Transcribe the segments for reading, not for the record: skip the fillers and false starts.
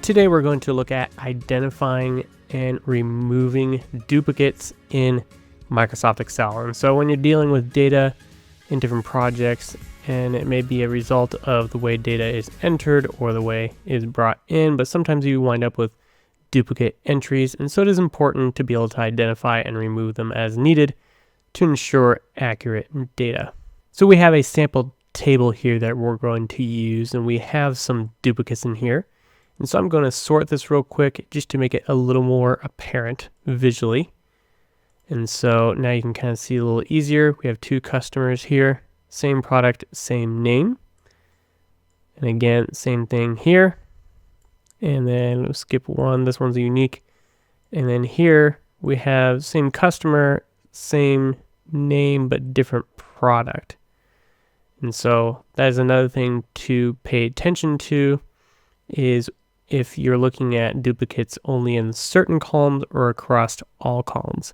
Today we're going to look at identifying and removing duplicates in Microsoft Excel. And so when you're dealing with data in different projects, and it may be a result of the way data is entered or the way it is brought in, but sometimes you wind up with duplicate entries, and so it is important to be able to identify and remove them as needed to ensure accurate data. So we have a sample table here that we're going to use, and we have some duplicates in here. And so I'm going to sort this real quick just to make it a little more apparent visually. And so now you can kind of see a little easier. We have two customers here, same product, same name. And again, same thing here. And then we'll skip one. This one's unique. And then here we have same customer, same name, but different product. And so that is another thing to pay attention to, is if you're looking at duplicates only in certain columns or across all columns.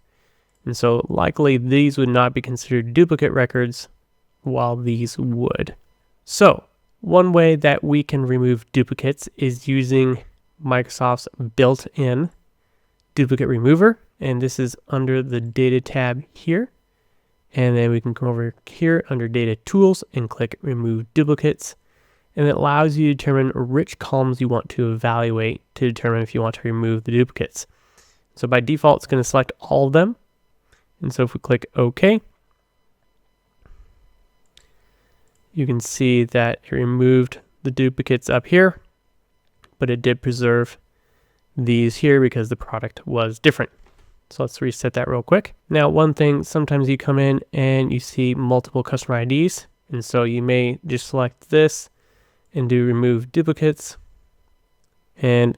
And so likely these would not be considered duplicate records, while these would. So one way that we can remove duplicates is using Microsoft's built-in duplicate remover. And this is under the data tab here. And then we can come over here under data tools and click remove duplicates. And it allows you to determine which columns you want to evaluate to determine if you want to remove the duplicates. So by default, it's going to select all of them. And so if we click OK, you can see that it removed the duplicates up here, but it did preserve these here because the product was different. So let's reset that real quick. Now, one thing, sometimes you come in and you see multiple customer IDs. And so you may just select this and do remove duplicates. And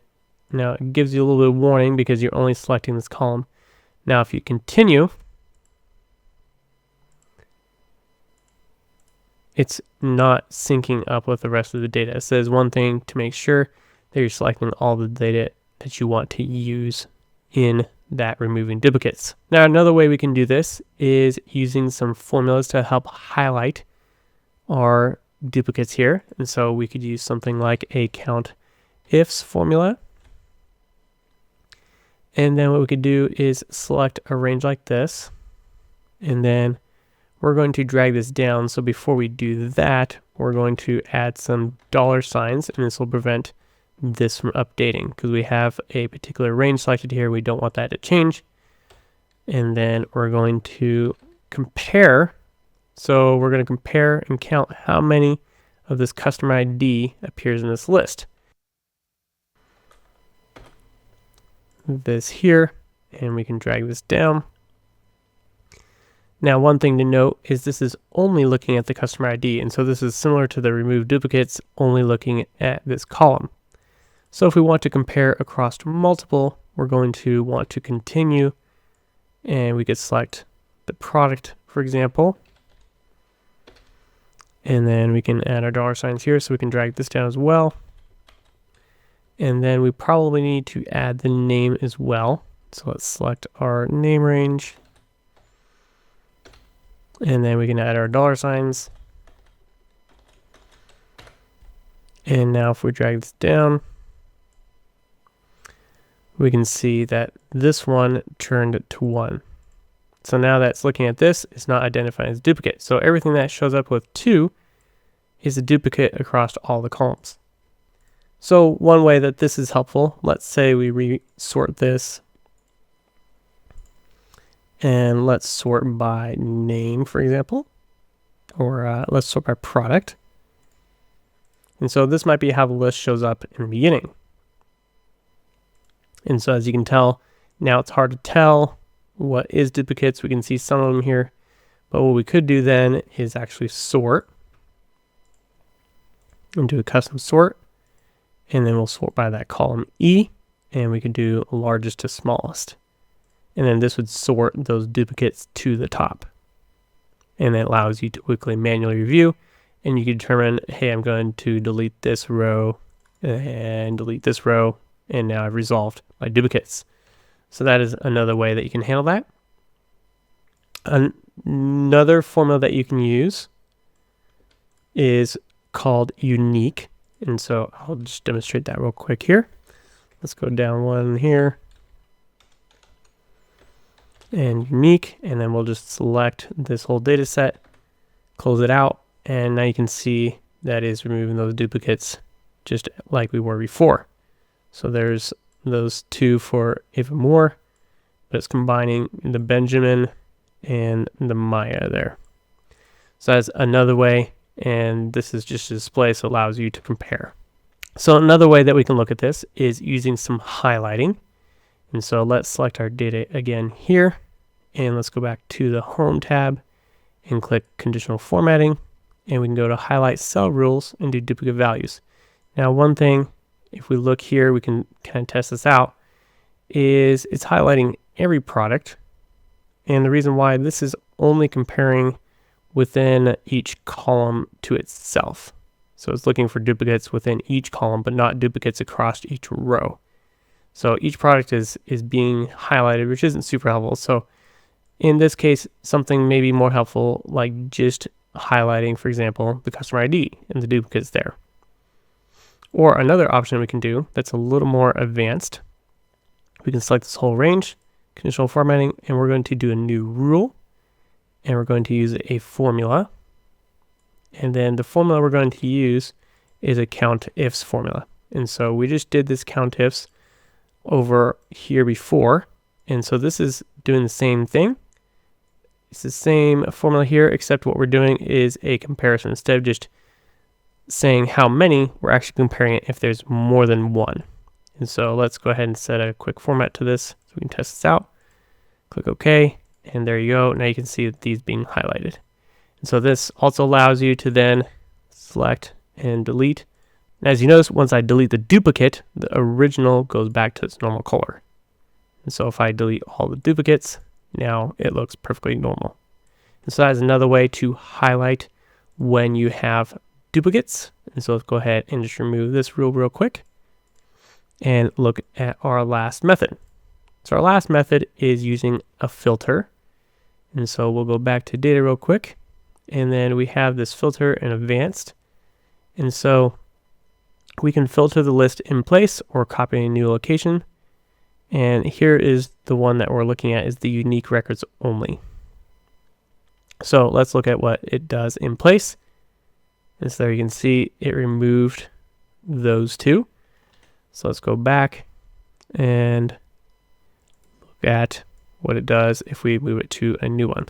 now it gives you a little bit of warning because you're only selecting this column. Now, if you continue, it's not syncing up with the rest of the data. It says one thing to make sure that you're selecting all the data that you want to use in that removing duplicates. Now, another way we can do this is using some formulas to help highlight our duplicates here. And so we could use something like a COUNTIFs formula. And then what we could do is select a range like this. And then we're going to drag this down. So before we do that, we're going to add some dollar signs, and this will prevent this from updating because we have a particular range selected here. We don't want that to change. And then we're going to compare. So we're going to compare and count how many of this customer ID appears in this list. This here, and we can drag this down. Now, one thing to note is this is only looking at the customer ID, and so this is similar to the remove duplicates, only looking at this column. So if we want to compare across multiple, we're going to want to continue, and we could select the product, for example. And then we can add our dollar signs here, so we can drag this down as well. And then we probably need to add the name as well. So let's select our name range. And then we can add our dollar signs. And now if we drag this down, we can see that this one turned to 1. So now that's looking at this, it's not identifying as duplicate. So everything that shows up with 2 is a duplicate across all the columns. So one way that this is helpful, let's say we resort this. And let's sort by name, for example. Or let's sort by product. And so this might be how the list shows up in the beginning. And so as you can tell, now it's hard to tell what is duplicates. We can see some of them here. But what we could do then is actually sort and do a custom sort. And then we'll sort by that column E. And we can do largest to smallest. And then this would sort those duplicates to the top. And it allows you to quickly manually review. And you can determine, hey, I'm going to delete this row and delete this row. And now I've resolved my duplicates. So that is another way that you can handle that. Another formula that you can use is called unique. And so I'll just demonstrate that real quick here. Let's go down one here. And unique, and then we'll just select this whole data set, close it out, and now you can see that is removing those duplicates just like we were before. So there's those two for even more, but it's combining the Benjamin and the Maya there. So that's another way, and this is just a display, so it allows you to compare. So another way that we can look at this is using some highlighting. And so let's select our data again here, and let's go back to the Home tab and click Conditional Formatting, and we can go to Highlight Cell Rules and do duplicate values. Now, one thing, if we look here, we can kind of test this out, is it's highlighting every product, and the reason why this is only comparing within each column to itself. So it's looking for duplicates within each column, but not duplicates across each row. So each product is being highlighted, which isn't super helpful. So in this case, something maybe more helpful, like just highlighting, for example, the customer ID and the duplicates there. Or another option we can do that's a little more advanced, we can select this whole range, conditional formatting, and we're going to do a new rule, and we're going to use a formula. And then the formula we're going to use is a COUNTIFs formula. And so we just did this COUNTIFs over here before, and so this is doing the same thing. It's the same formula here, except what we're doing is a comparison. Instead of just saying how many, we're actually comparing it if there's more than one. And so let's go ahead and set a quick format to this so we can test this out. Click OK, and there you go. Now you can see these being highlighted. And so this also allows you to then select and delete. And as you notice, once I delete the duplicate, the original goes back to its normal color. And so if I delete all the duplicates, now it looks perfectly normal. And so that is another way to highlight when you have duplicates. And so let's go ahead and just remove this rule real quick and look at our last method. So our last method is using a filter. And so we'll go back to data real quick. And then we have this filter in advanced. And so we can filter the list in place or copy a new location. And here is the one that we're looking at, is the unique records only. So let's look at what it does in place. And so there you can see it removed those two. So let's go back and look at what it does if we move it to a new one.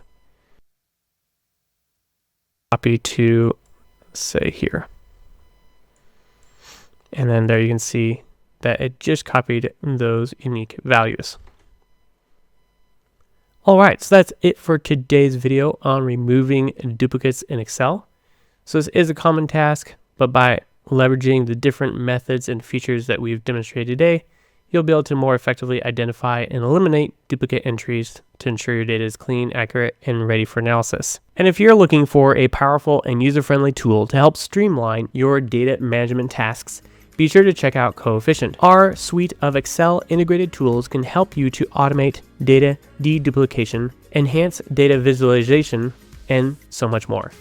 Copy to, say, here. And then there you can see that it just copied those unique values. All right, so that's it for today's video on removing duplicates in Excel. So this is a common task, but by leveraging the different methods and features that we've demonstrated today, you'll be able to more effectively identify and eliminate duplicate entries to ensure your data is clean, accurate, and ready for analysis. And if you're looking for a powerful and user-friendly tool to help streamline your data management tasks, be sure to check out Coefficient. Our suite of Excel integrated tools can help you to automate data deduplication, enhance data visualization, and so much more.